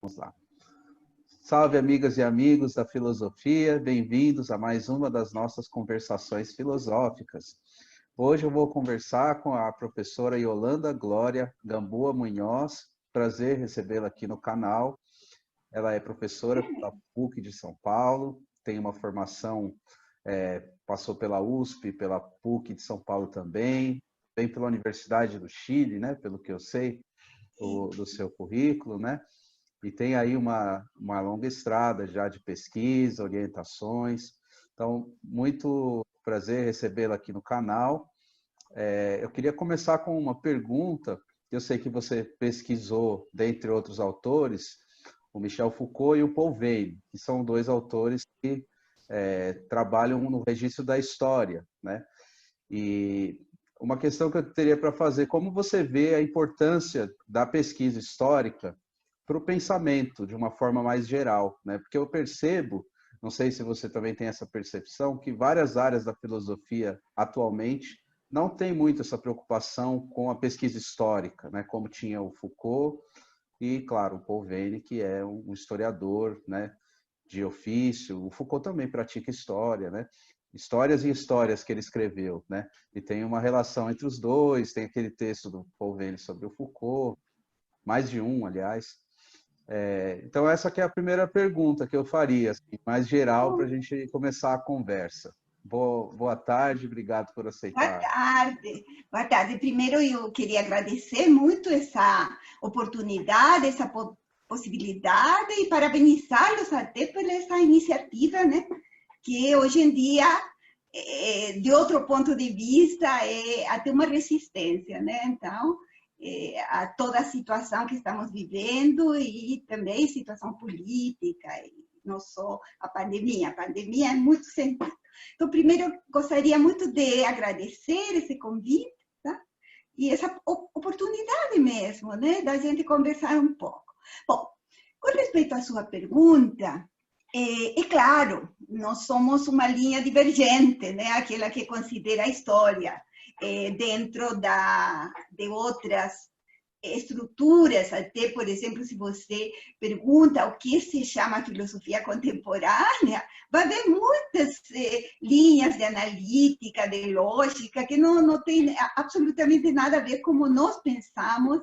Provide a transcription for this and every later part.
Vamos lá. Salve, amigas e amigos da filosofia, bem-vindos a mais uma das nossas conversações filosóficas. Hoje eu vou conversar com a professora Yolanda Glória Gamboa Munhoz. Prazer recebê-la aqui no canal. Ela é professora da PUC de São Paulo, tem uma formação, passou pela USP, pela PUC de São Paulo também, vem pela Universidade do Chile, né, pelo que eu sei do seu currículo, né? E tem aí uma longa estrada já de pesquisa, orientações. Então, muito prazer recebê-la aqui no canal. Eu queria começar com uma pergunta. Eu sei que você pesquisou, dentre outros autores, o Michel Foucault e o Paul Veyne, que são dois autores que trabalham no registro da história, né? E uma questão que eu teria para fazer, como você vê a importância da pesquisa histórica para o pensamento, de uma forma mais geral, né? Porque eu percebo, não sei se você também tem essa percepção, que várias áreas da filosofia atualmente não tem muito essa preocupação com a pesquisa histórica, né? Como tinha o Foucault e, claro, o Paul Veyne, que é um historiador, né, de ofício. O Foucault também pratica história, né? Histórias e histórias que ele escreveu, né? E tem uma relação entre os dois, tem aquele texto do Paul Veyne sobre o Foucault, mais de um, aliás. Então, essa que é a primeira pergunta que eu faria, assim, mais geral, para a gente começar a conversa. Boa tarde, obrigado por Boa aceitar. tarde. Boa tarde. Primeiro, eu queria agradecer muito essa oportunidade, essa possibilidade e parabenizá-los até por essa iniciativa, né? Que hoje em dia, de outro ponto de vista, é até uma resistência, né? Então, a toda a situação que estamos vivendo e também situação política, e não só a pandemia é muito sentido. Então, primeiro, eu gostaria muito de agradecer esse convite, tá? E essa oportunidade mesmo, né, da gente conversar um pouco. Bom, com respeito à sua pergunta, é claro, nós somos uma linha divergente, né, aquela que considera a história dentro de outras estruturas, até, por exemplo, se você pergunta o que se chama filosofia contemporânea, vai ver muitas linhas de analítica, de lógica, que não tem absolutamente nada a ver como nós pensamos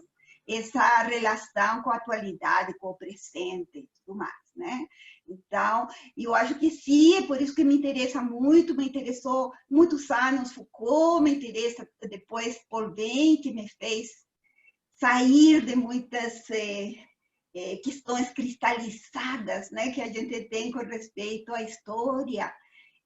essa relação com a atualidade, com o presente e tudo mais, né? Então, eu acho que sim, é por isso que me interessa muito, me interessou muitos anos Foucault, me interessa depois Paul Veyne, que me fez sair de muitas questões cristalizadas, né, que a gente tem com respeito à história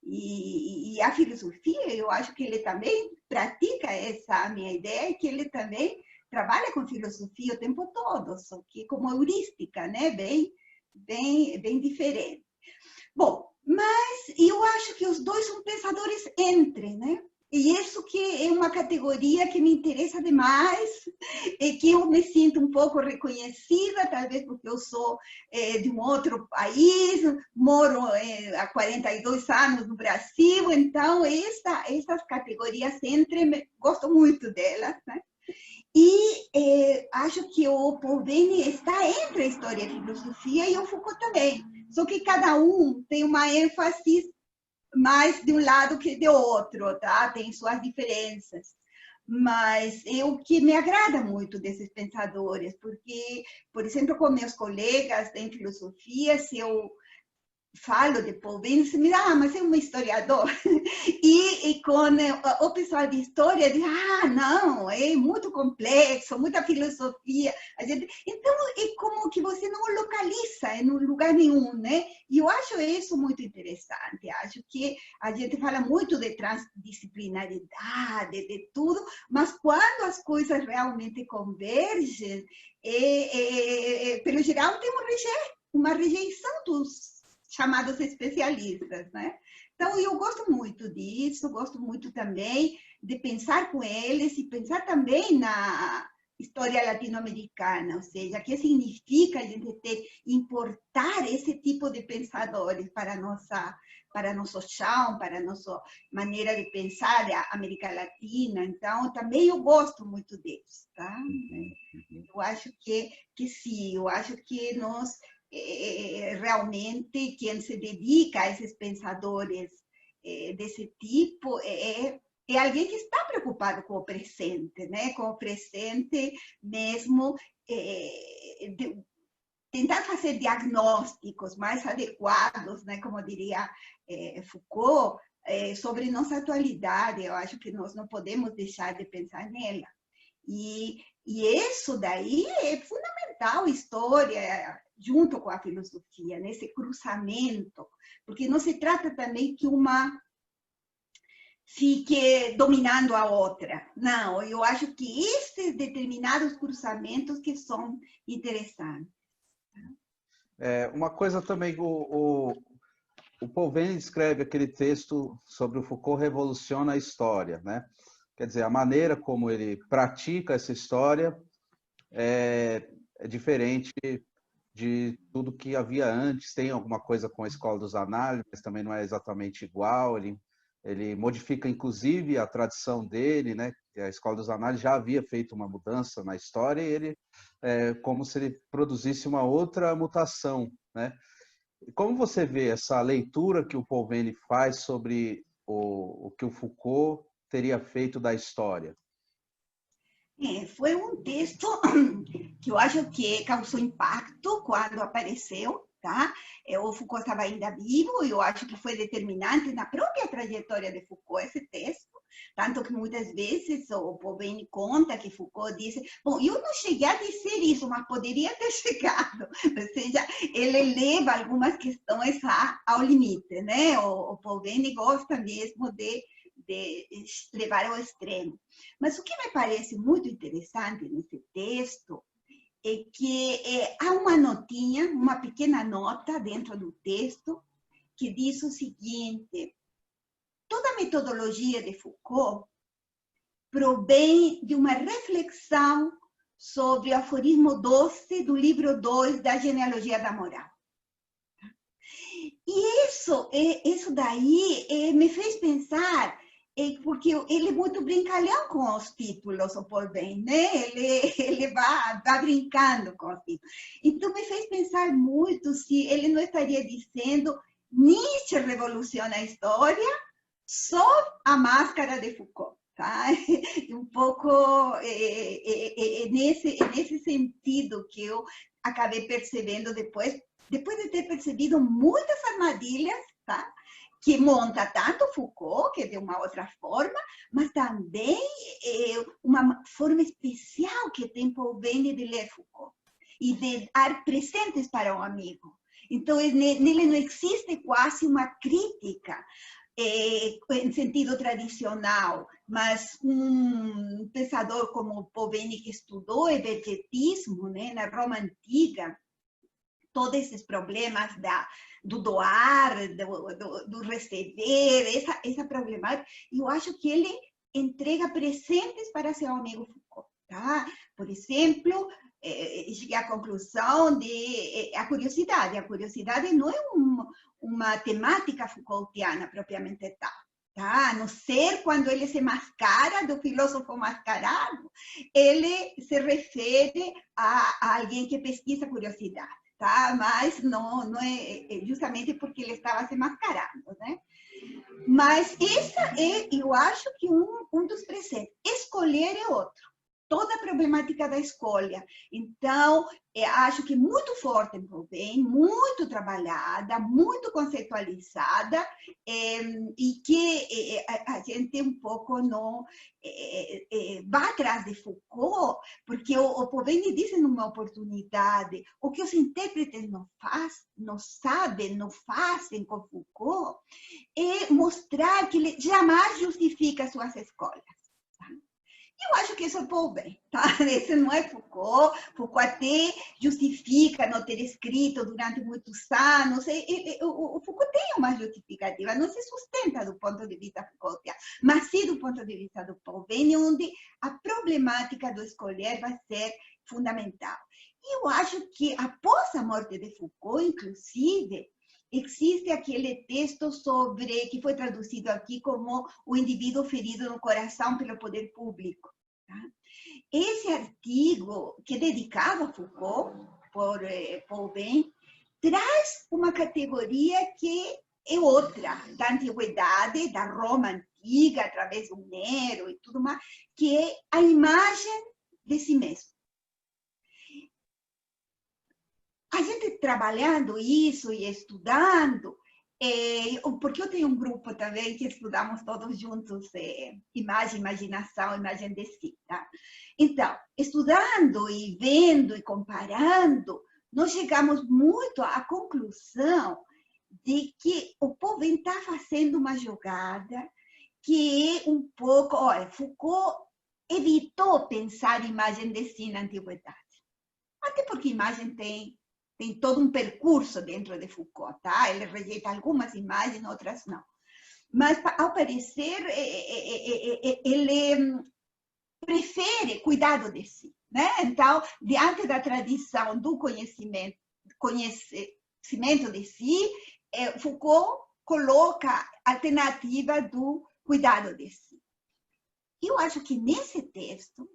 e à filosofia. Eu acho que ele também pratica essa minha ideia, que ele também trabalha com filosofia o tempo todo, só que como heurística, né, bem diferente. Bom, mas eu acho que os dois são pensadores entre, né? E isso que é uma categoria que me interessa demais, e que eu me sinto um pouco reconhecida, talvez porque eu sou de um outro país, moro há 42 anos no Brasil, então essas categorias entre, gosto muito delas, né? E acho que o Paul Veyne está entre a história e a filosofia, e o Foucault também, só que cada um tem uma ênfase mais de um lado que de outro, tá? Tem suas diferenças. Mas é o que me agrada muito desses pensadores, porque, por exemplo, com meus colegas em filosofia, se eu falo de Paul Veyne, você me diz, mas é um historiador. E com o pessoal de história diz, não, é muito complexo, muita filosofia. Então, é como que você não localiza em lugar nenhum, né? E eu acho isso muito interessante. Acho que a gente fala muito de transdisciplinaridade, de tudo, mas quando as coisas realmente convergem, pelo geral, tem uma rejeição dos chamados especialistas, né? Então, eu gosto muito disso, gosto muito também de pensar com eles e pensar também na história latino-americana, ou seja, o que significa a gente importar esse tipo de pensadores para a nossa para nosso chão, para nossa maneira de pensar da América Latina. Então, também eu gosto muito deles, tá? Eu acho que sim, eu acho que nós, realmente, quem se dedica a esses pensadores desse tipo é alguém que está preocupado com o presente, né? Com o presente mesmo, tentar fazer diagnósticos mais adequados, né? Como diria Foucault, sobre nossa atualidade. Eu acho que nós não podemos deixar de pensar nela. E isso daí é fundamental, história, junto com a filosofia, nesse cruzamento, porque não se trata também que uma fique dominando a outra. Não, eu acho que esses determinados cruzamentos que são interessantes. Uma coisa também, o Paul Venn escreve aquele texto sobre o Foucault revoluciona a história, né? Quer dizer, a maneira como ele pratica essa história é diferente de tudo que havia antes. Tem alguma coisa com a escola dos análises, mas também não é exatamente igual. Ele modifica, inclusive, a tradição dele, né? A escola dos análises já havia feito uma mudança na história e ele como se ele produzisse uma outra mutação, né? Como você vê essa leitura que o Paul Venn faz sobre o que o Foucault teria feito da história? Foi um texto que eu acho que causou impacto quando apareceu, tá? O Foucault estava ainda vivo e eu acho que foi determinante na própria trajetória de Foucault esse texto, tanto que muitas vezes o Paul Venn conta que Foucault disse, bom, eu não cheguei a dizer isso, mas poderia ter chegado. Ou seja, ele leva algumas questões ao limite, né? O Paul Venn gosta mesmo de levar ao extremo. Mas o que me parece muito interessante nesse texto é que há uma notinha, uma pequena nota dentro do texto que diz o seguinte: toda a metodologia de Foucault provém de uma reflexão sobre o aforismo 12 do livro 2 da Genealogia da Moral. E isso daí me fez pensar, porque ele é muito brincalhão com os títulos, o Paul Venn, né? Ele vai brincando com os títulos. Então, me fez pensar muito se ele não estaria dizendo Nietzsche revoluciona a história, só a máscara de Foucault. Tá? Um pouco nesse sentido que eu acabei percebendo depois de ter percebido muitas armadilhas, tá? Que monta tanto Foucault, que é de uma outra forma, mas também uma forma especial que tem Paul Venn de ler Foucault e de dar presentes para um amigo. Então, nele não existe quase uma crítica em sentido tradicional, mas um pensador como Paul Venn, que estudou o hermetismo, né, na Roma Antiga, todos esses problemas do doar, do receber, essa problemática, eu acho que ele entrega presentes para seu amigo Foucault. Tá? Por exemplo, cheguei à conclusão de a curiosidade. A curiosidade não é uma temática Foucaultiana propriamente tal. Tá? A não ser quando ele se mascara do filósofo mascarado, ele se refere a alguém que pesquisa curiosidade. Tá? Mas não é justamente porque ele estava se mascarando, né? Mas essa eu acho que um dos presentes. Escolher é outro. Toda a problemática da escolha. Então, acho que muito forte em Paul Venn, muito trabalhada, muito conceitualizada, e que a gente um pouco não vai atrás de Foucault, porque o Paul Venn disse numa oportunidade, o que os intérpretes não sabem, não fazem com Foucault, é mostrar que ele jamais justifica suas escolhas. Eu acho que isso é Paul Venn, tá? Esse não é Foucault. Foucault até justifica não ter escrito durante muitos anos. O Foucault tem uma justificativa, não se sustenta do ponto de vista Foucaultiano, mas sim do ponto de vista do Paul Venn, onde a problemática do escolher vai ser fundamental. E eu acho que após a morte de Foucault, inclusive, existe aquele texto sobre, que foi traduzido aqui como o indivíduo ferido no coração pelo poder público. Tá? Esse artigo, que é dedicado a Foucault, por Paul Bain, traz uma categoria que é outra, da antiguidade, da Roma antiga, através do Nero e tudo mais, que é a imagem de si mesmo. A gente trabalhando isso e estudando, porque eu tenho um grupo também que estudamos todos juntos, imagem, imaginação, imagem de si. Tá? Então, estudando e vendo e comparando, nós chegamos muito à conclusão de que o povo está fazendo uma jogada que é um pouco... Olha, Foucault evitou pensar imagem de si na antiguidade. Até porque imagem tem todo um percurso dentro de Foucault, tá? Ele rejeita algumas imagens, outras não. Mas, ao parecer, ele prefere cuidado de si, né? Então, diante da tradição do conhecimento de si, Foucault coloca a alternativa do cuidado de si. Eu acho que nesse texto,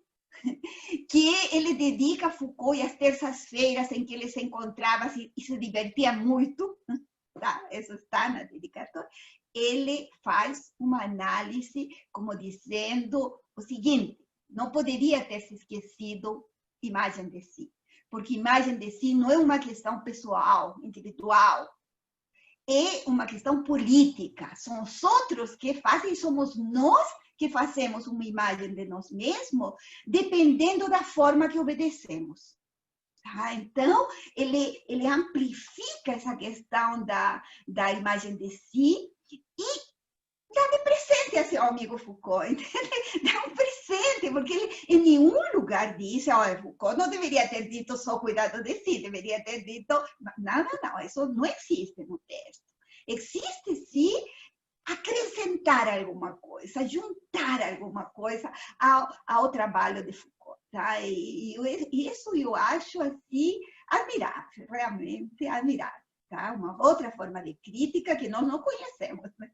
que ele dedica a Foucault e as terças-feiras em que ele se encontrava e se divertia muito, tá? Isso está na dedicatória, ele faz uma análise como dizendo o seguinte: não poderia ter se esquecido imagem de si, porque imagem de si não é uma questão pessoal, individual, é uma questão política. São os outros que fazem, somos nós que fazemos uma imagem de nós mesmos, dependendo da forma que obedecemos. Tá? Então, ele amplifica essa questão da imagem de si e dá de presente a seu amigo Foucault, entende? Dá um presente, porque ele em nenhum lugar diz: olha, Foucault não deveria ter dito só cuidado de si, deveria ter dito... Não, isso não existe no texto. Existe, sim, acrescentar alguma coisa, juntar alguma coisa ao trabalho de Foucault. Tá? E isso eu acho assim, admirável, realmente admirável. Tá? Uma outra forma de crítica que nós não conhecemos. Né?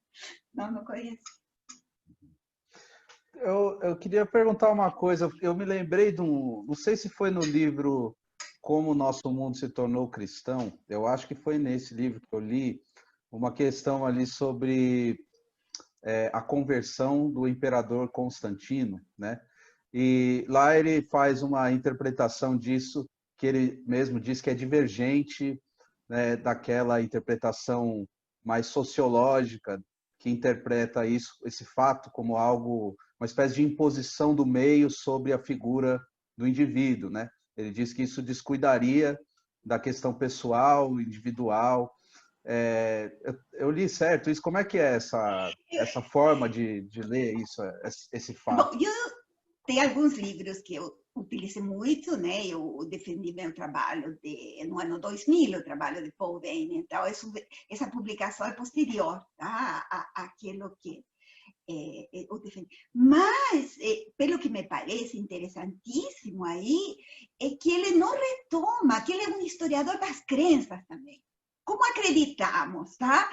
Nós não conhecemos. Eu queria perguntar uma coisa. Eu me lembrei de um... Não sei se foi no livro Como o Nosso Mundo se Tornou Cristão. Eu acho que foi nesse livro que eu li uma questão ali sobre a conversão do imperador Constantino, né? E lá ele faz uma interpretação disso, que ele mesmo diz que é divergente, né, daquela interpretação mais sociológica, que interpreta isso, esse fato como algo, uma espécie de imposição do meio sobre a figura do indivíduo, né? Ele diz que isso descuidaria da questão pessoal, individual. Eu li certo isso? Como é que é essa forma de ler isso, esse fato? Bom, tem alguns livros que eu utilizo muito, né? Eu defendi meu trabalho no ano 2000, o trabalho de Paul Bain. Então, essa publicação é posterior, tá? Àquilo que eu defendi. Mas, pelo que me parece interessantíssimo aí, é que ele não retoma, que ele é um historiador das crenças também. Como acreditamos, tá?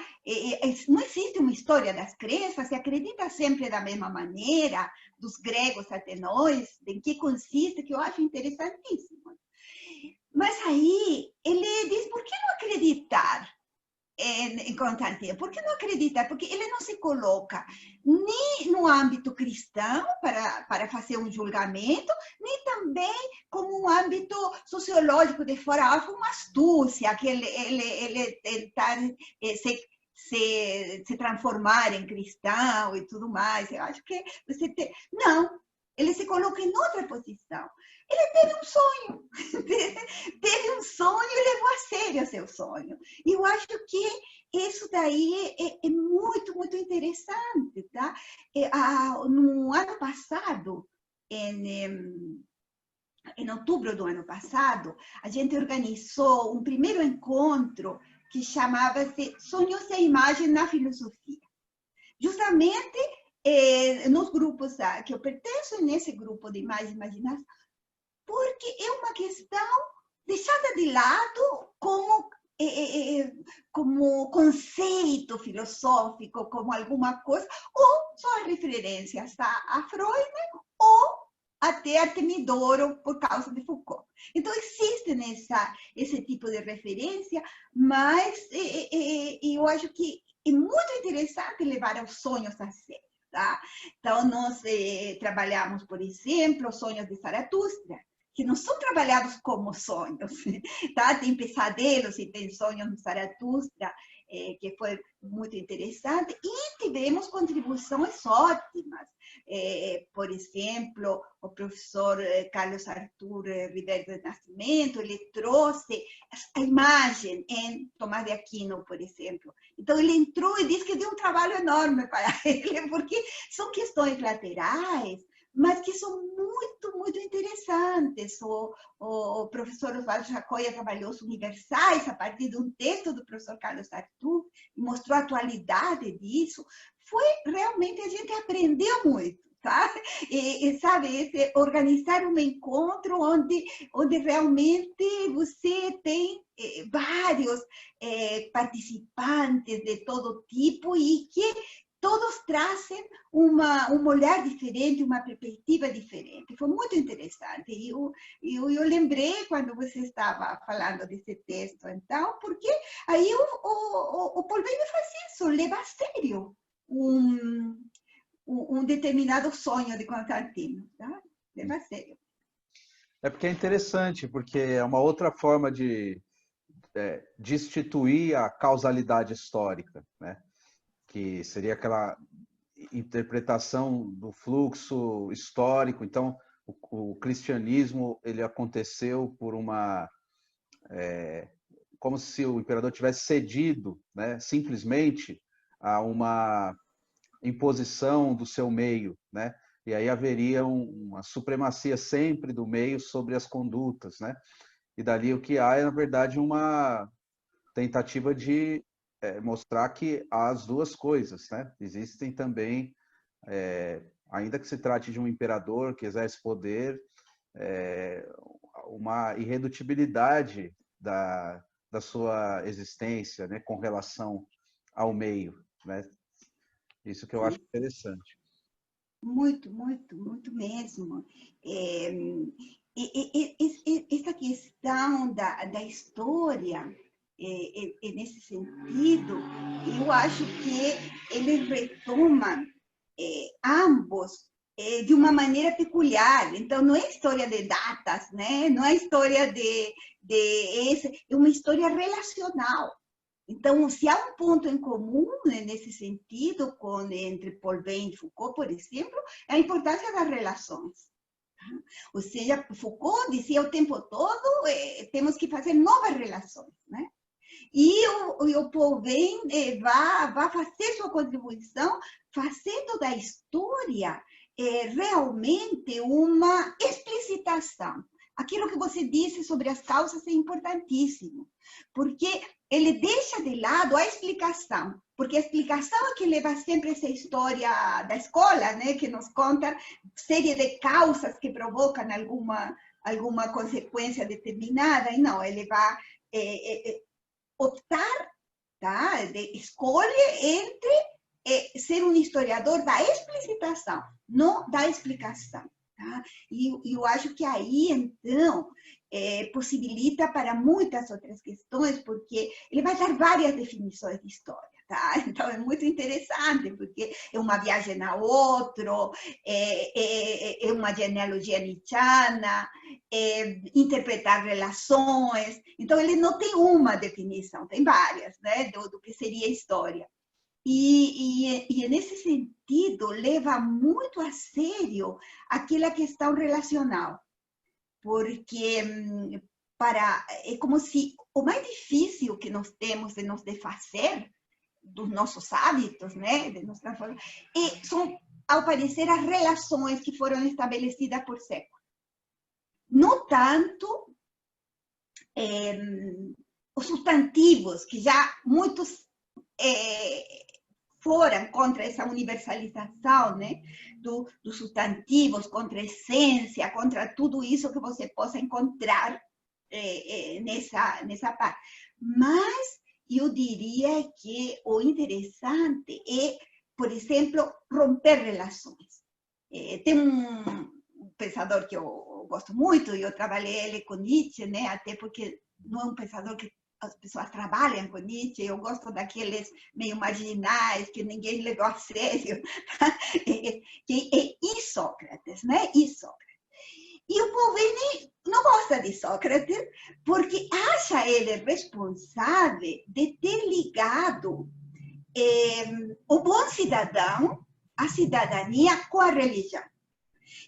Não existe uma história das crenças, se acredita sempre da mesma maneira, dos gregos até nós, em que consiste, que eu acho interessantíssimo. Mas aí ele diz: por que não acreditar em Constantino? Por que não acreditar? Porque ele não se coloca nem no âmbito cristão para fazer um julgamento, nem também como um âmbito sociológico de fora, algo uma astúcia, que ele tentar se transformar em cristão e tudo mais. Eu acho que não, ele se coloca em outra posição. Ele teve um sonho, teve um sonho e levou a sério seu sonho. E eu acho que isso daí é muito, muito interessante. Tá? No ano passado, em outubro do ano passado, a gente organizou um primeiro encontro que chamava-se Sonhos e Imagem na Filosofia. Justamente nos grupos que eu pertenço, nesse grupo de Imagem e Imaginação, porque é uma questão deixada de lado como como conceito filosófico, como alguma coisa, ou só referências a Freud, ou até Artemidoro por causa de Foucault. Então, existe esse tipo de referência, mas eu acho que é muito interessante levar os sonhos a sério. Tá? Então, nós trabalhamos, por exemplo, os sonhos de Zaratustra, que não são trabalhados como sonhos, tá? Tem pesadelos e tem sonhos de Zaratustra, que foi muito interessante, e tivemos contribuições ótimas. Por exemplo, o professor Carlos Arthur Ribeiro de Nascimento, ele trouxe a imagem em Tomás de Aquino, por exemplo. Então, ele entrou e disse que deu um trabalho enorme para ele, porque são questões laterais, mas que são muito, muito interessantes. O professor Oswaldo Chacoia trabalhou os universais a partir de um texto do professor Carlos Arthur, e mostrou a atualidade disso. Foi realmente, a gente aprendeu muito, tá? Sabe, organizar um encontro onde realmente você tem vários participantes de todo tipo e que todos trazem um olhar diferente, uma perspectiva diferente. Foi muito interessante. Eu lembrei quando você estava falando desse texto, então, porque aí o Polvenio faz isso, leva a sério um determinado sonho de Constantino. Tá? Leva a sério. É porque é interessante, porque é uma outra forma de destituir a causalidade histórica, né? Que seria aquela interpretação do fluxo histórico. Então, o cristianismo ele aconteceu por como se o imperador tivesse cedido, né, simplesmente a uma imposição do seu meio, né? E aí haveria uma supremacia sempre do meio sobre as condutas, né? E dali o que há é, na verdade, uma tentativa de mostrar que há as duas coisas, né? Existem também, ainda que se trate de um imperador que exerce poder, uma irredutibilidade da sua existência, né, com relação ao meio, né? Isso que eu acho interessante. Muito, muito, muito mesmo. Essa questão da história, nesse sentido, eu acho que eles retomam ambos de uma maneira peculiar. Então, não é história de datas, né? Não é história é uma história relacional. Então, se há um ponto em comum, né, nesse sentido, entre Polvenio e Foucault, por exemplo, é a importância das relações. Ou seja, Foucault dizia o tempo todo, temos que fazer novas relações, né? E o Polvenio vai fazer sua contribuição fazendo da história realmente uma explicitação. Aquilo que você disse sobre as causas é importantíssimo, porque ele deixa de lado a explicação, porque a explicação é que leva sempre essa história da escola, né, que nos conta série de causas que provocam alguma consequência determinada, e não, ele vai optar, tá, escolhe entre ser um historiador da explicitação, não da explicação. Tá? E eu acho que aí, então, possibilita para muitas outras questões, porque ele vai dar várias definições de história. Tá? Então, é muito interessante, porque é uma viagem a outro, é uma genealogia nietzschiana, interpretar relações. Então, ele não tem uma definição, tem várias, né, do que seria história. E nesse sentido, leva muito a sério aquela questão relacional, porque é como se o mais difícil que nós temos de nos desfazer dos nossos hábitos, né, de nos transformar, são, ao parecer, as relações que foram estabelecidas por séculos. Não tanto os substantivos, que já muitos foram contra essa universalização, né, dos substantivos, contra a essência, contra tudo isso que você possa encontrar nessa parte. Mas eu diria que o interessante é, por exemplo, romper relações. Tem pensador que eu gosto muito, eu trabalhei ele com Nietzsche, né? Até porque não é um pensador que as pessoas trabalham com Nietzsche, eu gosto daqueles meio marginais, que ninguém levou a sério, que é Sócrates, né? Sócrates. E o Pouveni não gosta de Sócrates porque acha ele responsável de ter ligado o bom cidadão, a cidadania, com a religião.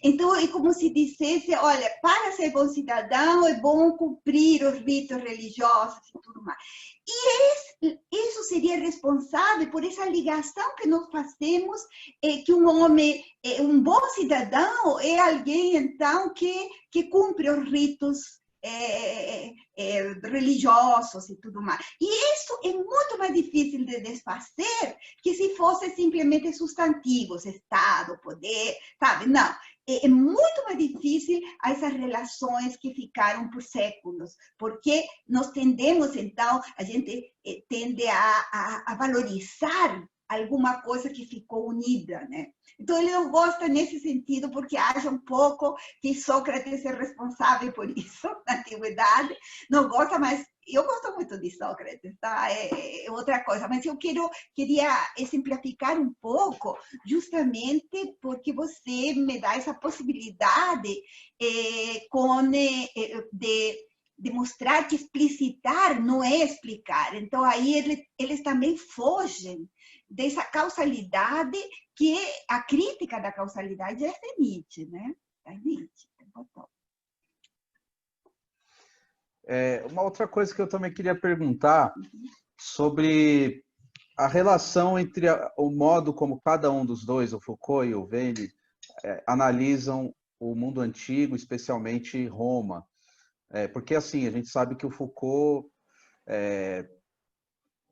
Então, é como se dissesse, olha, para ser bom cidadão, é bom cumprir os ritos religiosos e tudo mais. E isso seria responsável por essa ligação que nós fazemos, que um homem, um bom cidadão é alguém, então, que cumpre os ritos religiosos e tudo mais. E isso é muito mais difícil de desfazer que se fosse simplesmente substantivos, Estado, poder, sabe? Não. É muito mais difícil essas relações que ficaram por séculos, porque nós tendemos, então, a gente tende a valorizar alguma coisa que ficou unida, né? Então, ele não gosta nesse sentido, porque acha um pouco que Sócrates é responsável por isso na antiguidade. Não gosta, mas eu gosto muito de Sócrates, tá? É outra coisa. Mas eu queria exemplificar um pouco, justamente porque você me dá essa possibilidade de mostrar que explicitar não é explicar. Então, aí eles também fogem dessa causalidade, que a crítica da causalidade é de Nietzsche, né? É Nietzsche. Uma outra coisa que eu também queria perguntar sobre a relação entre o modo como cada um dos dois, o Foucault e o Veyne, analisam o mundo antigo, especialmente Roma. Porque, assim, a gente sabe que o Foucault,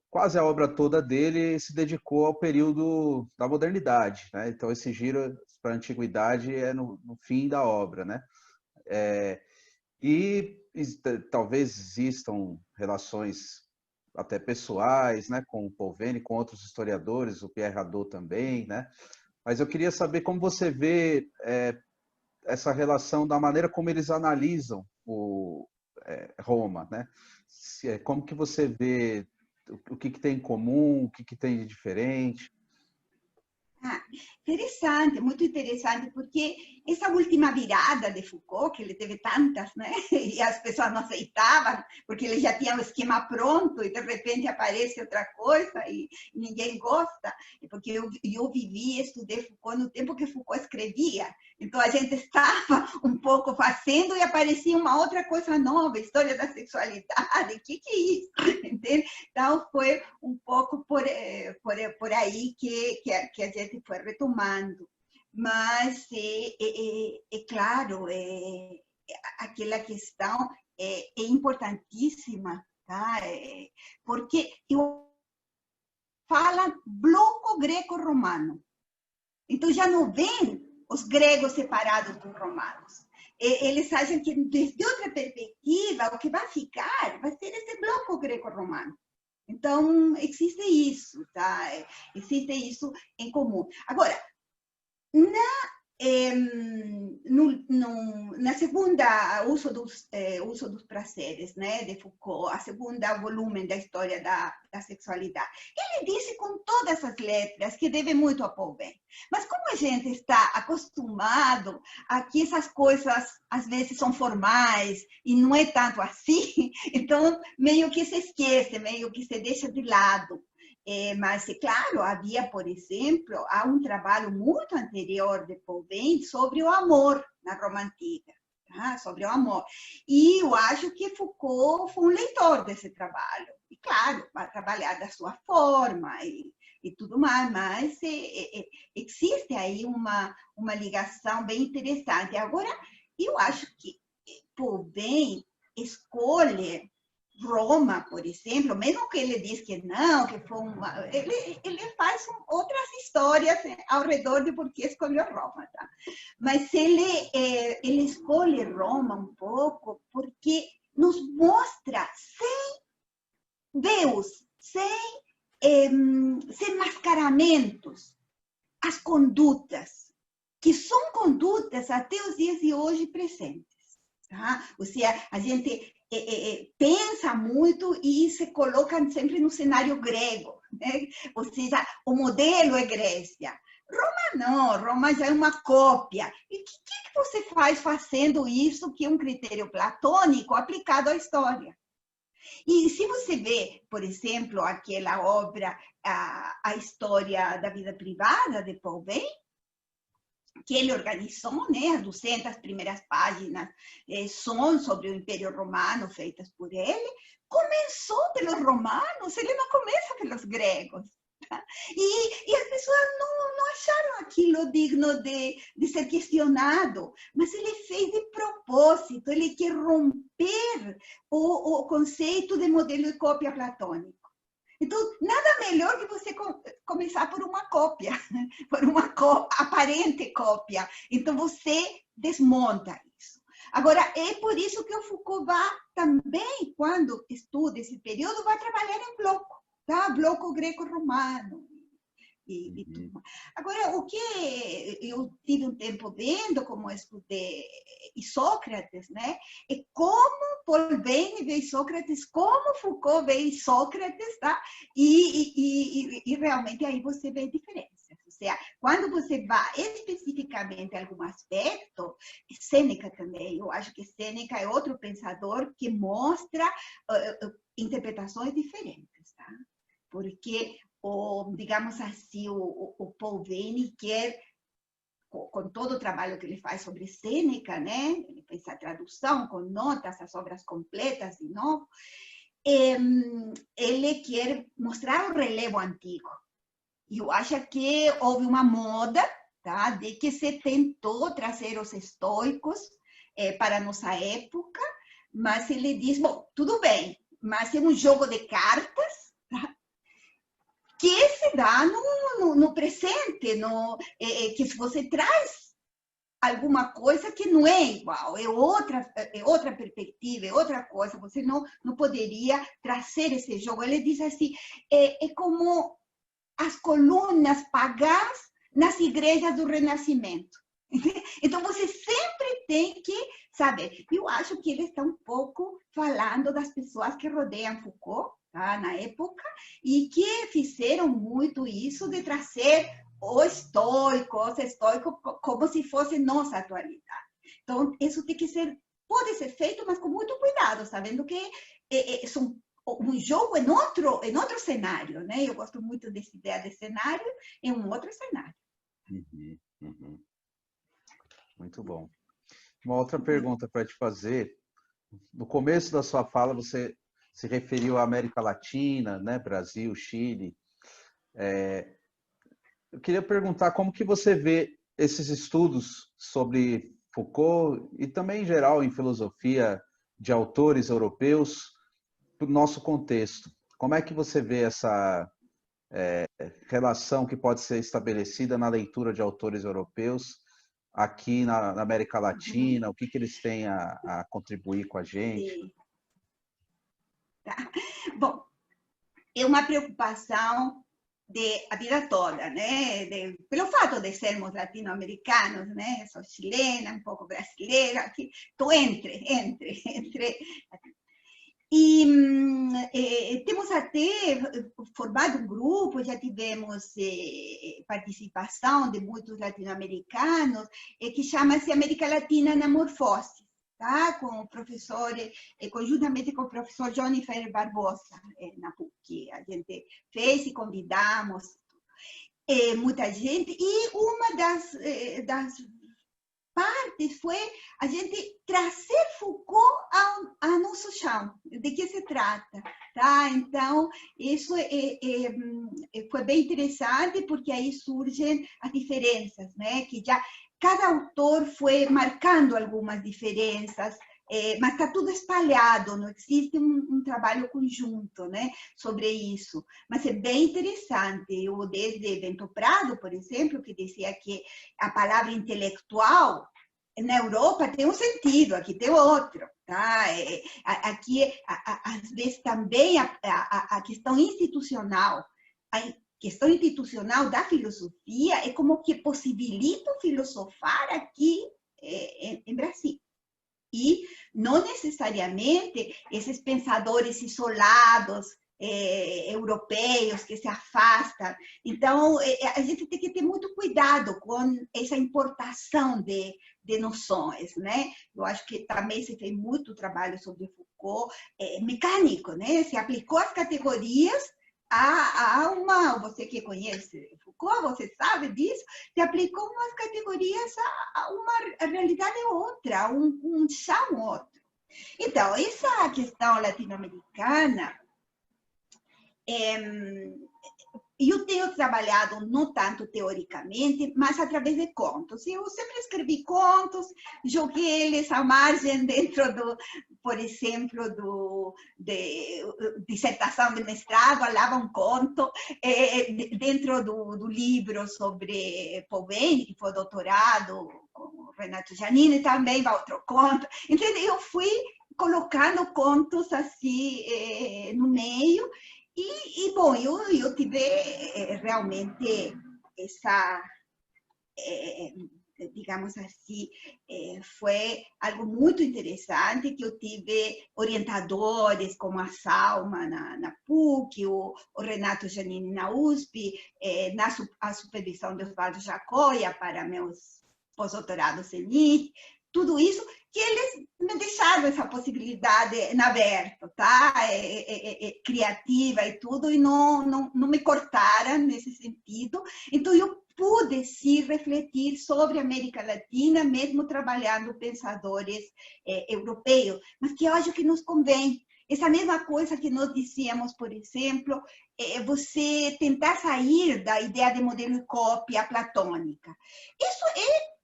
quase a obra toda dele se dedicou ao período da modernidade, né? Então, esse giro para a antiguidade é no fim da obra, né? E talvez existam relações até pessoais, né, com o Paul Veyne, com outros historiadores, o Pierre Hadot também, né? Mas eu queria saber como você vê essa relação da maneira como eles analisam Roma, né? Como que você vê o que tem em comum, o que tem de diferente? Interessante, muito interessante, porque essa última virada de Foucault, que ele teve tantas, né? E as pessoas não aceitavam, porque ele já tinha o esquema pronto e de repente aparece outra coisa e ninguém gosta. Porque eu vivi e estudei Foucault no tempo que Foucault escrevia. Então a gente estava um pouco fazendo e aparecia uma outra coisa nova, história da sexualidade, o que é isso? Entende? Então foi um pouco por aí que a gente foi retomando. Mas claro, aquela questão é importantíssima, tá? Porque eu falo bloco greco-romano. Então já não vem os gregos separados dos romanos. Eles acham que, desde outra perspectiva, o que vai ficar vai ser esse bloco greco-romano. Então, existe isso, tá? Existe isso em comum. Agora, na segunda, uso dos prazeres, né, de Foucault, a segunda volume da história da sexualidade, ele disse com todas as letras que deve muito a Paul Veyne. Mas como a gente está acostumado a que essas coisas às vezes são formais e não é tanto assim, então meio que se esquece, meio que se deixa de lado. Mas, é claro, havia, por exemplo, há um trabalho muito anterior de Paul Veyne sobre o amor na Roma Antiga, tá? Sobre o amor. E eu acho que Foucault foi um leitor desse trabalho. E, claro, vai trabalhar da sua forma e tudo mais, mas existe aí uma ligação bem interessante. Agora, eu acho que Paul Veyne escolhe Roma, por exemplo, mesmo que ele diz que não, que foi ele faz outras histórias ao redor de por que escolheu Roma, tá? Mas ele escolhe Roma um pouco porque nos mostra sem véus, sem mascaramentos, as condutas, que são condutas até os dias de hoje presentes. Tá? Ou seja, a gente pensa muito e se coloca sempre no cenário grego, né? Ou seja, o modelo é Grécia. Roma não, Roma já é uma cópia. E o que você faz fazendo isso, que é um critério platônico aplicado à história? E se você vê, por exemplo, aquela obra, a História da Vida Privada, de Paul Veyne, que ele organizou, né? As 200 primeiras páginas são sobre o Império Romano, feitas por ele. Começou pelos romanos, ele não começa pelos gregos. Tá? E as pessoas não acharam aquilo digno de ser questionado, mas ele fez de propósito, ele quer romper o conceito de modelo e cópia platônico. Então, nada melhor que você começar por uma cópia, por uma aparente cópia. Então, você desmonta isso. Agora, é por isso que o Foucault vai também, quando estuda esse período, vai trabalhar em bloco, tá? Bloco greco-romano. E tudo. Agora, o que eu tive um tempo vendo, como eu estudei Sócrates, né? É como Paul Veyne vê Sócrates, como Foucault vê Sócrates, tá? E realmente aí você vê diferenças. Ou seja, quando você vai especificamente a algum aspecto, Sêneca também, eu acho que Sêneca é outro pensador que mostra interpretações diferentes, tá? Porque digamos assim, o Paul Veyne quer, com todo o trabalho que ele faz sobre Sêneca, né? Ele fez a tradução com notas, as obras completas de novo, ele quer mostrar o relevo antigo. E eu acho que houve uma moda, tá? De que se tentou trazer os estoicos para a nossa época, mas ele diz, bom, tudo bem, mas é um jogo de cartas, tá? Que se dá no presente, que se você traz alguma coisa que não é igual, é outra perspectiva, é outra coisa, você não poderia trazer esse jogo. Ele diz assim, é como as colunas pagãs nas igrejas do Renascimento. Então, você sempre tem que saber. Eu acho que ele está um pouco falando das pessoas que rodeiam Foucault, tá, na época, e que fizeram muito isso de trazer os estoicos, como se fosse nossa atualidade. Então, isso tem que ser, pode ser feito, mas com muito cuidado, sabendo que são um jogo em outro cenário, né? Eu gosto muito dessa ideia de cenário, em um outro cenário. Muito bom. Uma outra pergunta para te fazer. No começo da sua fala, você se referiu à América Latina, né? Brasil, Chile. Eu queria perguntar como que você vê esses estudos sobre Foucault e também, em geral, em filosofia de autores europeus para o nosso contexto. Como é que você vê essa relação que pode ser estabelecida na leitura de autores europeus aqui na América Latina? O que eles têm a contribuir com a gente? Sim. Tá. Bom, é uma preocupação a vida toda, né? Pelo fato de sermos latino-americanos, né? Sou chilena, um pouco brasileira, aqui, estou entre. E temos até formado um grupo, já tivemos participação de muitos latino-americanos, que chama-se América Latina na Morfose, tá? Com o professor, conjuntamente com o professor Johnny Ferrer Barbosa, na PUC. A gente fez e convidamos muita gente, e uma das parte foi a gente trazer Foucault ao nosso chão. De que se trata? Tá? Então, isso foi bem interessante, porque aí surgem as diferenças, né? Que já cada autor foi marcando algumas diferenças, mas está tudo espalhado, não existe um trabalho conjunto, né, sobre isso. Mas é bem interessante. Eu, desde Bento Prado, por exemplo, que dizia que a palavra intelectual na Europa tem um sentido, aqui tem outro. Tá? Aqui, às vezes, também a questão institucional, da filosofia é como que possibilita filosofar aqui em Brasil. E não necessariamente esses pensadores isolados, europeus que se afastam. Então, a gente tem que ter muito cuidado com essa importação de noções, né? Eu acho que também se fez muito trabalho sobre Foucault, mecânico, né? Se aplicou as categorias você que conhece Foucault, você sabe disso, se aplicou umas categorias a uma realidade outra, um chão outro. Então, essa questão latino-americana, eu tenho trabalhado não tanto teoricamente, mas através de contos. Eu sempre escrevi contos, joguei eles à margem dentro por exemplo, de dissertação de mestrado, falava um conto, dentro do livro sobre Pauveni, que foi doutorado, com o Renato Giannini, também vai outro conto. Então, eu fui colocando contos assim no meio. Bom, eu tive realmente essa, digamos assim, foi algo muito interessante, que eu tive orientadores como a Salma na PUC, o Renato Giannini na USP, a supervisão de Osvaldo Jacóia para meus pós-doutorados em NIT, tudo isso, que eles me deixaram essa possibilidade em aberto, tá? Criativa e tudo, e não me cortaram nesse sentido. Então, eu pude, sim, refletir sobre a América Latina, mesmo trabalhando pensadores europeus, mas que eu acho que nos convém. Essa mesma coisa que nós dizíamos, por exemplo, você tentar sair da ideia de modelo e cópia platônica. Isso é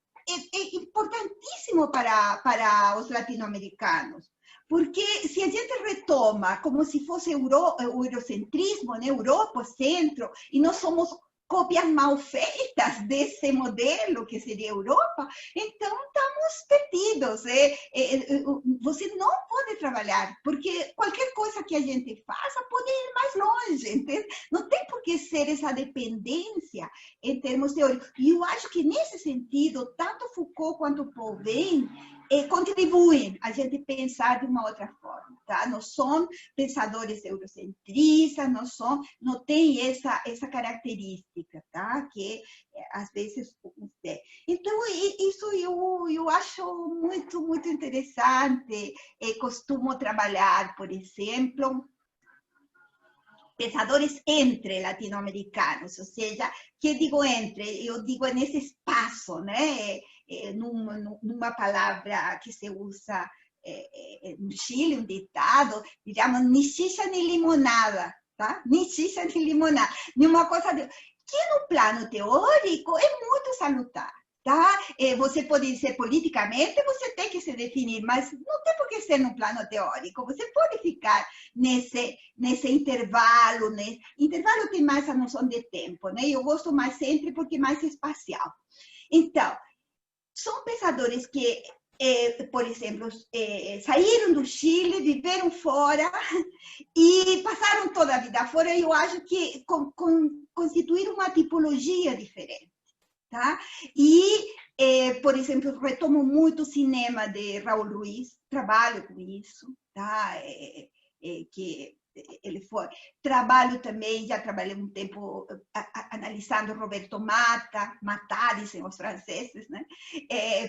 importantíssimo para os latino-americanos, porque se a gente retoma como se fosse o eurocentrismo, né, Europa-centro, e nós somos cópias mal feitas desse modelo que seria a Europa, então estamos perdidos. Você não pode trabalhar, porque qualquer coisa que a gente faça pode ir mais longe, entende? Não tem por que ser essa dependência em termos teóricos. E eu acho que, nesse sentido, tanto Foucault quanto Pauveni contribuem a gente pensar de uma outra forma, tá? Não são pensadores eurocentristas, não tem essa característica, tá? Que às vezes tem. Então, isso eu acho muito, muito interessante. Costumo trabalhar, por exemplo, pensadores entre latino-americanos, ou seja, que digo entre, eu digo nesse espaço, né? Numa palavra que se usa no Chile, um ditado, digamos, ni xixa ni limonada, tá? Ni xixa ni limonada. Nenhuma coisa que no plano teórico é muito salutar. Tá? Você pode dizer politicamente, você tem que se definir, mas não tem por que ser no plano teórico. Você pode ficar nesse intervalo. Né? Intervalo tem mais a noção de tempo, né? Eu gosto mais sempre porque é mais espacial. Então, são pensadores que, por exemplo, saíram do Chile, viveram fora e passaram toda a vida fora, e eu acho que constituíram uma tipologia diferente. Tá? E, por exemplo, retomo muito o cinema de Raul Ruiz, trabalho com isso, tá? Que ele foi. Trabalho também, já trabalhei um tempo analisando Roberto Mata, dizem os franceses, né?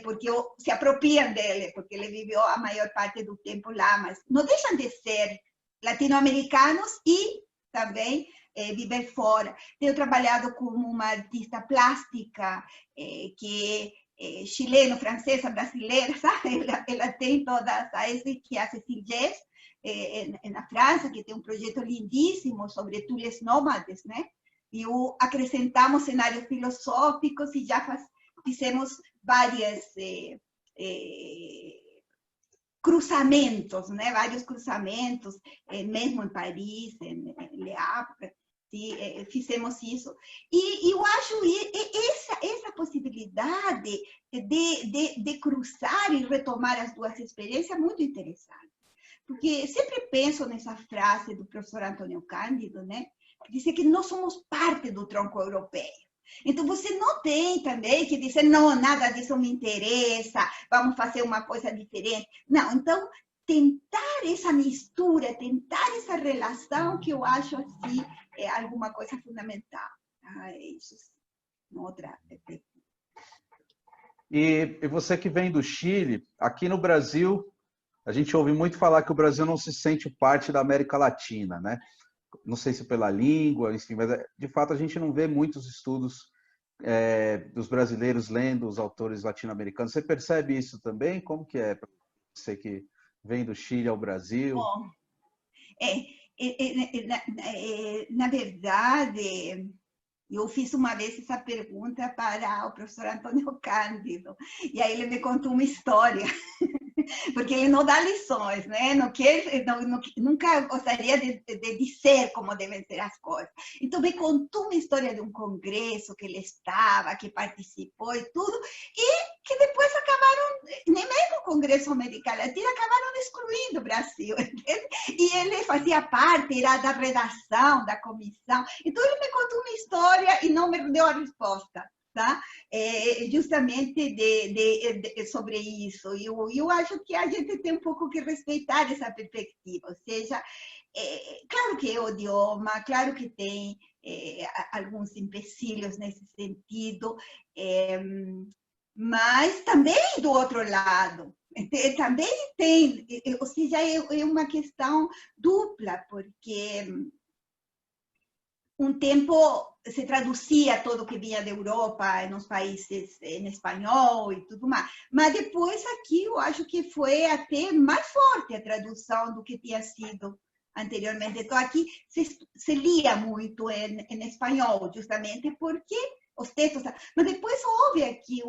Porque se apropriam dele, porque ele viveu a maior parte do tempo lá, mas não deixam de ser latino-americanos e também viver fora. Tenho trabalhado como uma artista plástica, que é chileno-francesa, brasileira, sabe? Ela tem todas as que é a Cécile Gess, na França, que tem um projeto lindíssimo sobre tules nômades, né? E acrescentamos cenários filosóficos e já fizemos várias cruzamentos, né? Vários cruzamentos, mesmo em Paris, em Le Havre. fizemos isso. E eu acho essa possibilidade de cruzar e retomar as duas experiências muito interessante. Porque sempre penso nessa frase do professor Antônio Cândido, né? Que diz que nós somos parte do tronco europeu. Então, você não tem também que dizer, não, nada disso me interessa, vamos fazer uma coisa diferente. Não, então, tentar essa mistura, tentar essa relação, que eu acho, assim, é alguma coisa fundamental. Isso, outra perspectiva. E você que vem do Chile, aqui no Brasil, a gente ouve muito falar que o Brasil não se sente parte da América Latina, né? Não sei se pela língua, enfim, mas de fato a gente não vê muitos estudos dos brasileiros lendo os autores latino-americanos. Você percebe isso também? Como que é para você que vem do Chile ao Brasil? Bom, na verdade, eu fiz uma vez essa pergunta para o professor Antônio Cândido, e aí ele me contou uma história. Porque ele não dá lições, né? Nunca gostaria de dizer como devem ser as coisas. Então, me contou uma história de um congresso que ele estava, que participou e tudo, e que depois acabaram, nem mesmo o Congresso América Latina, acabaram excluindo o Brasil, entende? E ele fazia parte, era da redação, da comissão. Então, ele me contou uma história e não me deu a resposta. Tá? Justamente sobre isso. Eu acho que a gente tem um pouco que respeitar essa perspectiva, ou seja, claro que é o idioma, claro que tem alguns empecilhos nesse sentido, mas também do outro lado, também tem, ou seja, é uma questão dupla, porque um tempo se traduzia tudo que vinha da Europa nos países em espanhol e tudo mais. Mas depois aqui eu acho que foi até mais forte a tradução do que tinha sido anteriormente. Então aqui se lia muito em espanhol, justamente porque os textos... Mas depois houve aqui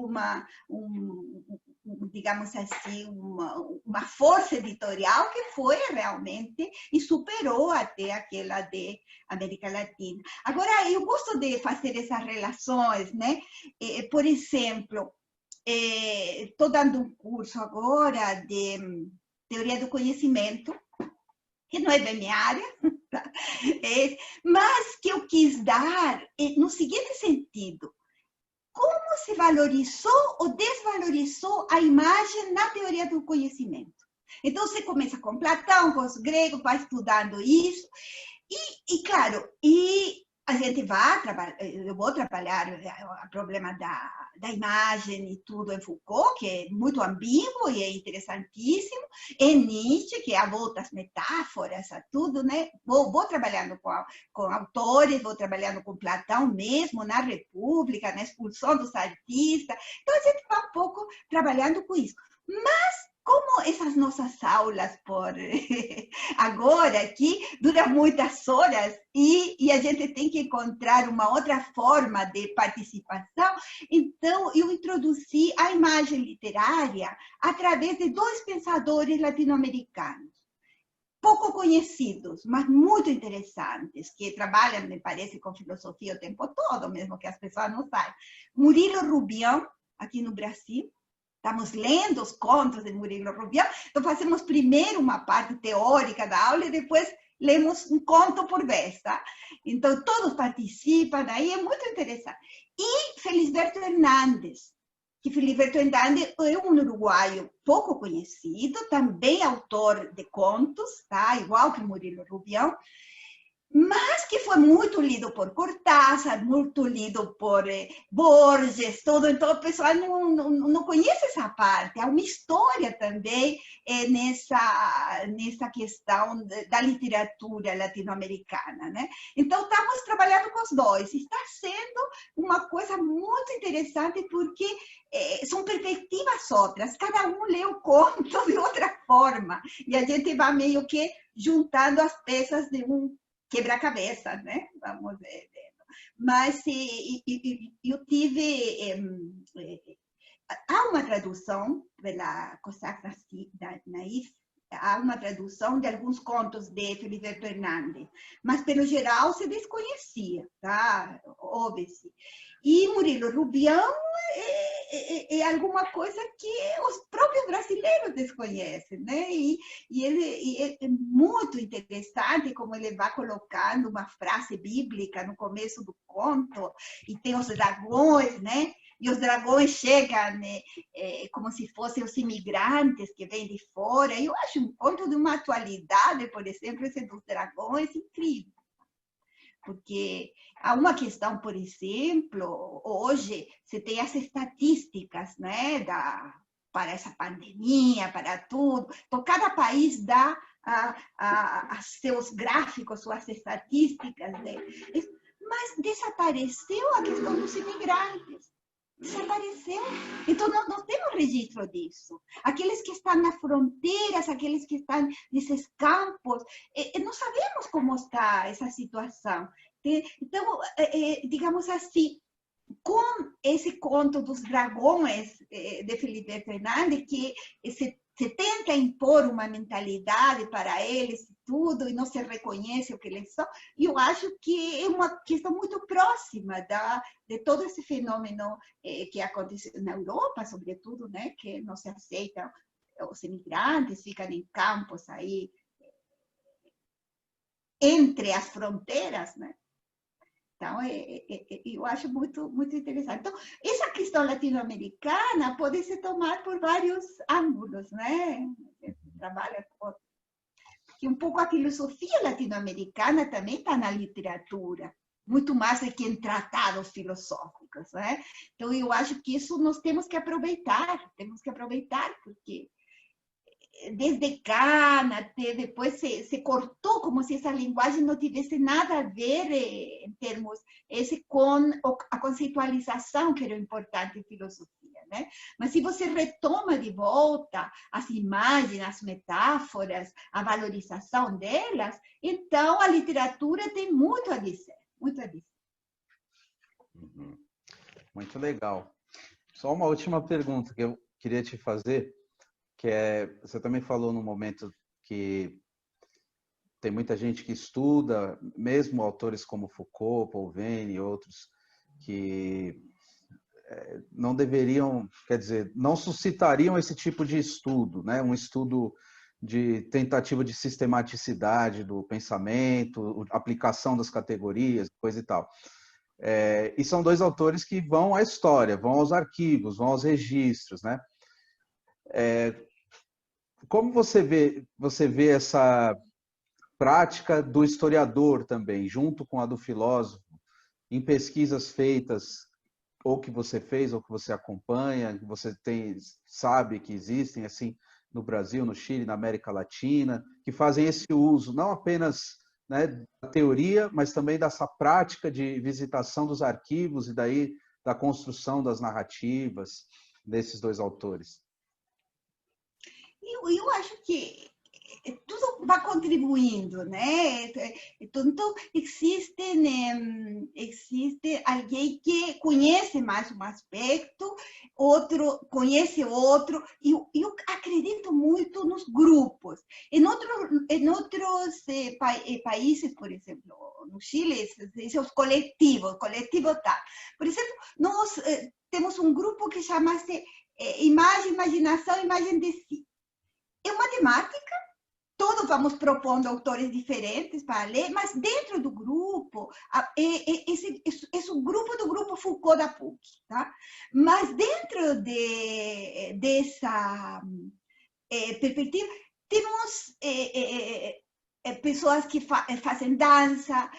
digamos assim, uma força editorial que foi realmente e superou até aquela de América Latina. Agora, eu gosto de fazer essas relações, né? Por exemplo, estou dando um curso agora de teoria do conhecimento, que não é bem minha área, tá? Mas que eu quis dar no seguinte sentido: como se valorizou ou desvalorizou a imagem na teoria do conhecimento. Então, você começa com Platão, com os gregos, vai estudando isso, e claro, a gente vai trabalhar, eu vou trabalhar o problema da imagem e tudo em Foucault, que é muito ambíguo e é interessantíssimo, em Nietzsche, que é a volta às metáforas, a tudo, né? Vou trabalhando com autores, vou trabalhando com Platão mesmo, na República, na expulsão dos artistas. Então, a gente vai um pouco trabalhando com isso. Mas, como essas nossas aulas por agora aqui duram muitas horas e a gente tem que encontrar uma outra forma de participação, então eu introduzi a imagem literária através de dois pensadores latino-americanos, pouco conhecidos, mas muito interessantes, que trabalham, me parece, com filosofia o tempo todo, mesmo que as pessoas não saibam. Murilo Rubião, aqui no Brasil. Estamos lendo os contos de Murilo Rubião, então fazemos primeiro uma parte teórica da aula e depois lemos um conto por vez, tá? Então, todos participam, aí é muito interessante. E Felisberto Hernández, que Felisberto Hernández é um uruguaio pouco conhecido, também autor de contos, tá? Igual que Murilo Rubião, mas que foi muito lido por Cortázar, muito lido por Borges, tudo. Então, o pessoal não conhece essa parte. Há uma história também nessa questão da literatura latino-americana, né? Então, estamos trabalhando com os dois. Está sendo uma coisa muito interessante porque são perspectivas outras. Cada um lê o conto de outra forma. E a gente vai meio que juntando as peças de um quebra-cabeça, né? Vamos ver. Mas eu tive... há uma tradução pela Cosac Naif, há uma tradução de alguns contos de Filiberto Hernández, mas pelo geral se desconhecia, tá? Ouve-se. E Murilo Rubião é alguma coisa que os próprios brasileiros desconhecem, né? E é muito interessante como ele vai colocando uma frase bíblica no começo do conto, e tem os dragões, né? E os dragões chegam, né, como se fossem os imigrantes que vêm de fora. Eu acho um conto de uma atualidade, por exemplo, esse dos dragões, incrível. Porque há uma questão, por exemplo, hoje você tem as estatísticas, né, para essa pandemia, para tudo. Então, cada país dá seus gráficos, suas estatísticas, né? Mas desapareceu a questão dos imigrantes. Desapareceu. Então, não temos registro disso. Aqueles que estão nas fronteiras, aqueles que estão nesses campos, não sabemos como está essa situação. Então, digamos assim, com esse conto dos dragões de Felipe Fernandes, que se tenta impor uma mentalidade para eles e tudo, e não se reconhece o que eles são, eu acho que é uma questão muito próxima de todo esse fenômeno que aconteceu na Europa, sobretudo, né, que não se aceitam os imigrantes, ficam em campos aí, entre as fronteiras, né? Então, eu acho muito, muito interessante. Então, essa questão latino-americana pode se tomar por vários ângulos, né? Trabalha com... E um pouco a filosofia latino-americana também está na literatura, muito mais do que em tratados filosóficos, né? Então, eu acho que isso nós temos que aproveitar, porque desde Kant até depois se cortou, como se essa linguagem não tivesse nada a ver em termos com a conceitualização, que era importante em filosofia, né? Mas se você retoma de volta as imagens, as metáforas, a valorização delas, então a literatura tem muito a dizer, muito a dizer. Muito legal. Só uma última pergunta que eu queria te fazer, que você também falou no momento que tem muita gente que estuda, mesmo autores como Foucault, Paul Venn e outros, que não deveriam, quer dizer, não suscitariam esse tipo de estudo, né? Um estudo de tentativa de sistematicidade do pensamento, aplicação das categorias, coisa e tal. E são dois autores que vão à história, vão aos arquivos, vão aos registros, né? Como você vê essa prática do historiador também, junto com a do filósofo, em pesquisas feitas, ou que você fez, ou que você acompanha, que você sabe que existem, assim, no Brasil, no Chile, na América Latina, que fazem esse uso, não apenas, né, da teoria, mas também dessa prática de visitação dos arquivos e daí da construção das narrativas desses dois autores? Eu acho que tudo vai contribuindo, né? Então, existe alguém que conhece mais um aspecto, outro conhece outro, e eu acredito muito nos grupos. Em outros países, por exemplo, no Chile, os coletivos, coletivo tal. Por exemplo, nós temos um grupo que chama-se Imagem, Imaginação, Imagem de Si. É uma temática, todos vamos propondo autores diferentes para ler, mas dentro do grupo, esse o grupo do grupo Foucault da PUC, tá? Mas dentro dessa perspectiva, temos pessoas que fazem dança,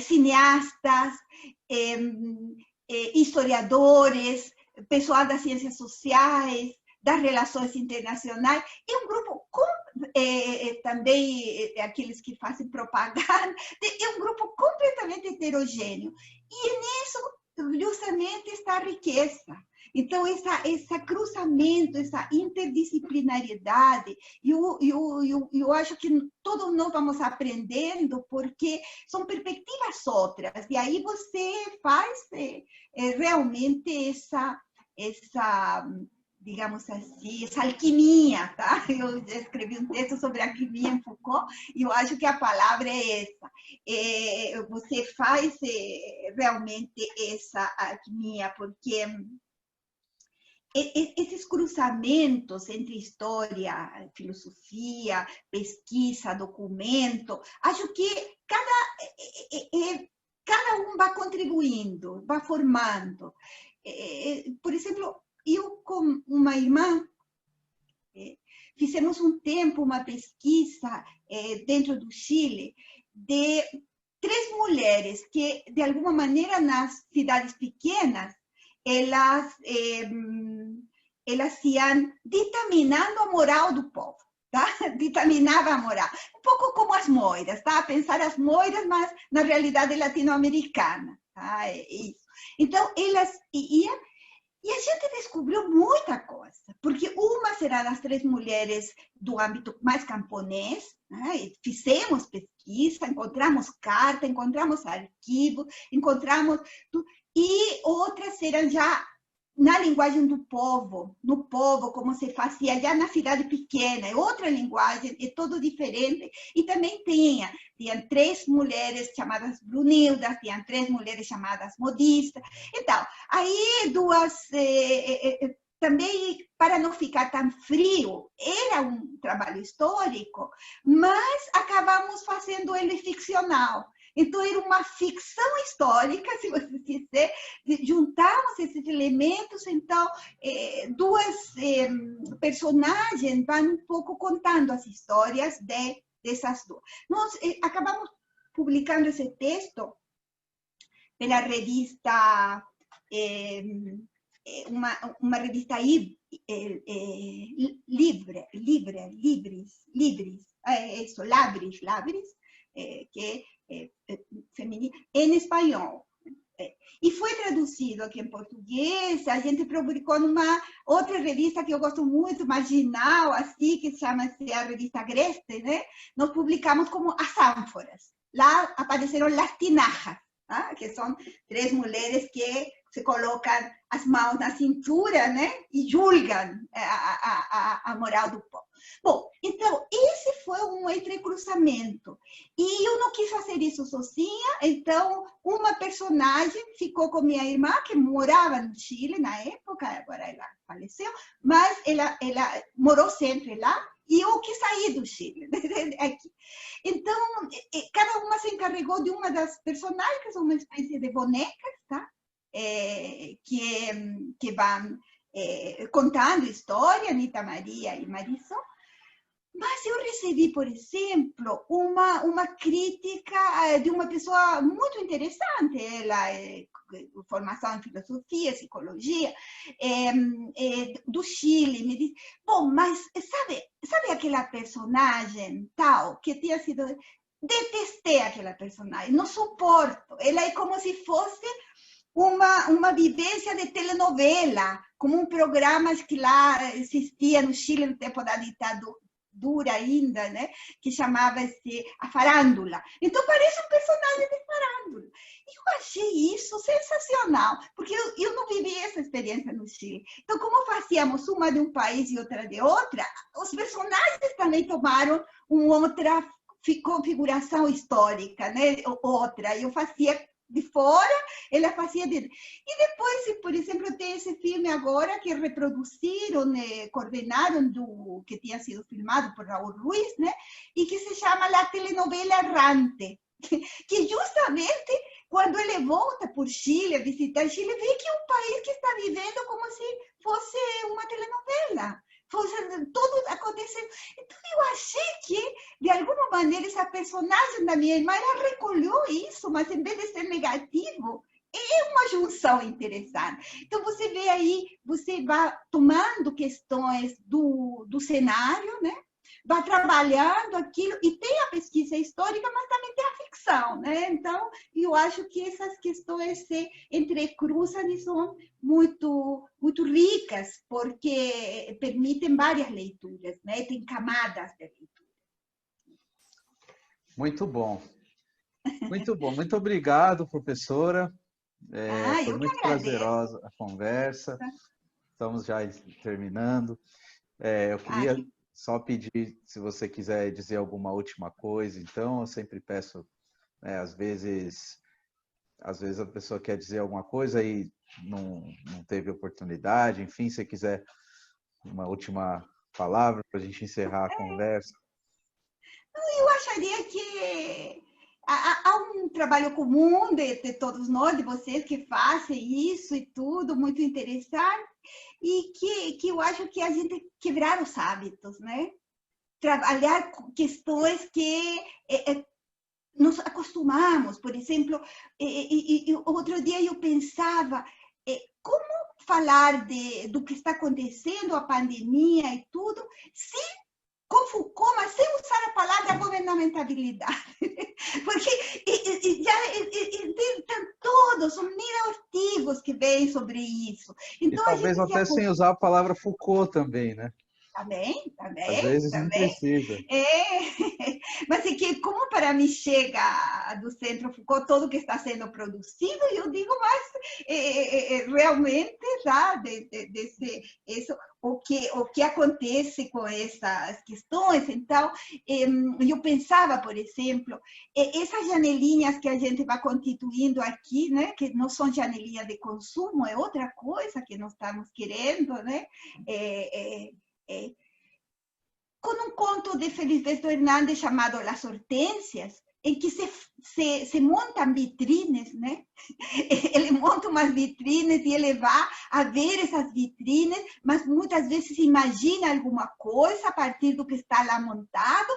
cineastas, historiadores, pessoal das ciências sociais, das relações internacionais, é um grupo também aqueles que fazem propaganda, é um grupo completamente heterogêneo. E nisso, justamente, está a riqueza. Então, esse cruzamento, essa interdisciplinariedade, eu acho que todos nós vamos aprendendo, porque são perspectivas outras, e aí você faz realmente essa digamos assim, essa alquimia, tá? Eu já escrevi um texto sobre alquimia em Foucault e eu acho que a palavra é essa. Você faz realmente essa alquimia, porque esses cruzamentos entre história, filosofia, pesquisa, documento, acho que cada um vai contribuindo, vai formando. Por exemplo, eu com uma irmã fizemos um tempo uma pesquisa dentro do Chile de 3 mulheres que, de alguma maneira, nas cidades pequenas, elas iam ditaminando a moral do povo. Tá? Ditaminava a moral. Um pouco como as moiras, tá? Pensar as moiras, mas na realidade latino-americana. Tá? Isso. Então, elas iam e a gente descobriu muita coisa, porque uma será das 3 mulheres do âmbito mais camponês, né? Fizemos pesquisa, encontramos carta, encontramos arquivo, encontramos tudo, e outras eram já na linguagem do povo, no povo, como se fazia já na cidade pequena, é outra linguagem, é todo diferente. E também tinha 3 mulheres chamadas brunildas, tinha 3 mulheres chamadas modistas. Então, aí duas, também para não ficar tão frio, era um trabalho histórico, mas acabamos fazendo ele ficcional. Então, era uma ficção histórica, se você quiser, juntamos esses elementos, então, duas personagens vão um pouco contando as histórias dessas duas. Nós acabamos publicando esse texto pela revista, uma revista Labris, que feminino, em espanhol. E foi traduzido aqui em português, a gente publicou numa outra revista que eu gosto muito, marginal, assim, que chama-se a revista Agreste, né? Nós publicamos como as ânforas. Lá apareceram las tinajas, tá? Que são 3 mulheres que se colocam as mãos na cintura, né? E julgam a moral do povo. Bom, então, esse foi um entrecruzamento. E eu não quis fazer isso sozinha, então, uma personagem ficou com minha irmã, que morava no Chile na época, agora ela faleceu, mas ela morou sempre lá, e eu quis sair do Chile. Então, cada uma se encarregou de uma das personagens, que são uma espécie de bonecas, tá? Que vão contando história, Anita Maria e Marisol. Mas eu recebi, por exemplo, uma crítica de uma pessoa muito interessante, ela é formação em filosofia, psicologia, do Chile, me disse, bom, mas sabe aquela personagem tal, que tinha sido... Detestei aquela personagem, não suporto, ela é como se fosse uma vivência de telenovela, como um programa que lá existia no Chile no tempo da ditadura ainda, né? Que chamava-se a Farândula. Então, parece um personagem de Farândula. E eu achei isso sensacional, porque eu não vivi essa experiência no Chile. Então, como fazíamos uma de um país e outra de outra, os personagens também tomaram uma outra configuração histórica, né? Outra. Eu fazia de fora, ela fazia de... E depois, por exemplo, tem esse filme agora que reproduziram, né, coordenaram, que tinha sido filmado por Raul Ruiz, né, e que se chama La Telenovela Errante, que justamente quando ele volta por Chile, a visitar Chile, vê que é um país que está vivendo como se fosse uma telenovela. Tudo acontecendo. Então, eu achei que, de alguma maneira, essa personagem da minha irmã, ela recolheu isso, mas em vez de ser negativo, é uma junção interessante. Então, você vê aí, você vai tomando questões do cenário, né? Vai trabalhando aquilo, e tem a pesquisa histórica, mas também tem a ficção, né? Então, eu acho que essas questões se entrecruzam e são muito, muito ricas, porque permitem várias leituras, né? Tem camadas de leitura. Muito bom. Muito bom. Muito obrigado, professora. Foi Eu que muito agradeço. prazerosa a conversa. estamos já terminando. Eu queria só pedir, se você quiser dizer alguma última coisa, então, eu sempre peço, né, às vezes a pessoa quer dizer alguma coisa e não teve oportunidade, enfim, se quiser uma última palavra para a gente encerrar a conversa. Eu acharia que há um trabalho comum de todos nós, de vocês que fazem isso e tudo, muito interessante, e que eu acho que a gente quebrar os hábitos, né? Trabalhar com questões que nos acostumamos. Por exemplo, outro dia eu pensava, como falar do que está acontecendo, a pandemia e tudo, com Foucault, mas sem usar a palavra governamentabilidade. Porque tem todos os mil artigos que vêm sobre isso. Então, e talvez até sem usar a palavra Foucault também, né? Também. Às vezes não precisa. Mas é que, como para mim chega do Centro Foucault todo que está sendo produzido, eu digo, mas realmente já isso, o que acontece com essas questões. Então, eu pensava, por exemplo, essas janelinhas que a gente vai constituindo aqui, né, que não são janelinhas de consumo, é outra coisa que nós estamos querendo, né? Com um conto de Felisberto Hernández chamado Las Hortênsias, em que se montam vitrines, né? Ele monta umas vitrines e ele vai a ver essas vitrines, mas muitas vezes imagina alguma coisa a partir do que está lá montado,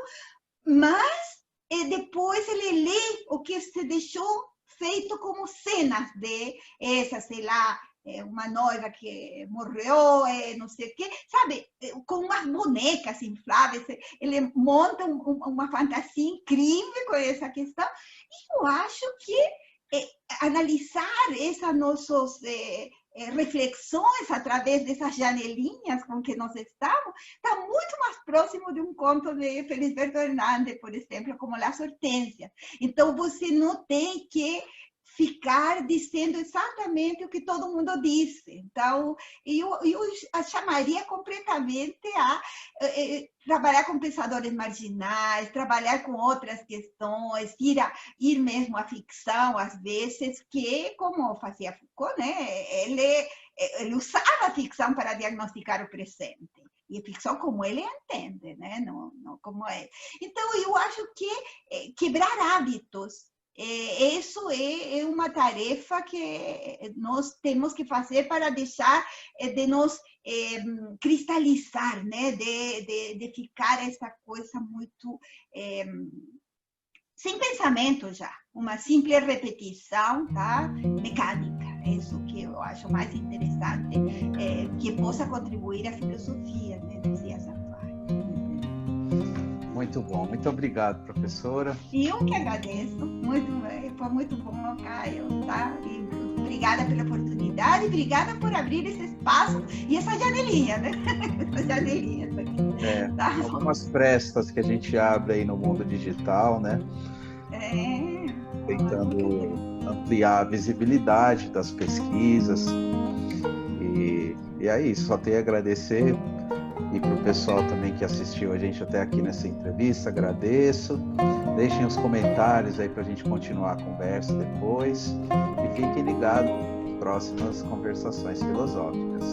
mas depois ele lê o que se deixou feito como cenas de essa, sei lá, uma noiva que morreu, não sei o quê, sabe? Com umas bonecas infláveis. Ele monta uma fantasia incrível com essa questão. E eu acho que analisar essas nossas reflexões através dessas janelinhas com que nós estamos está muito mais próximo de um conto de Felisberto Hernández, por exemplo, como Las Hortênsias. Então, você não tem que ficar dizendo exatamente o que todo mundo disse. Então, eu chamaria completamente a trabalhar com pensadores marginais, trabalhar com outras questões, ir mesmo à ficção, às vezes, que, como fazia Foucault, né, ele usava a ficção para diagnosticar o presente. E ficção como ele entende, né? Não como é. Então, eu acho que quebrar hábitos, isso é uma tarefa que nós temos que fazer para deixar de nos cristalizar, né? De ficar essa coisa muito sem pensamento já, uma simples repetição, tá? Mecânica. É isso que eu acho mais interessante, que possa contribuir à filosofia, né, dos dias atuais. Muito bom, muito obrigado, professora. E eu que agradeço, foi muito bom, Caio, tá? E obrigada pela oportunidade, obrigada por abrir esse espaço e essa janelinha, né? Essas janelinhas aqui. Tá? Algumas frestas que a gente abre aí no mundo digital, né? Tentando ampliar a visibilidade das pesquisas. E é isso, só tenho a agradecer. E para o pessoal também que assistiu a gente até aqui nessa entrevista, agradeço. Deixem os comentários aí para a gente continuar a conversa depois. E fiquem ligados nas próximas conversações filosóficas.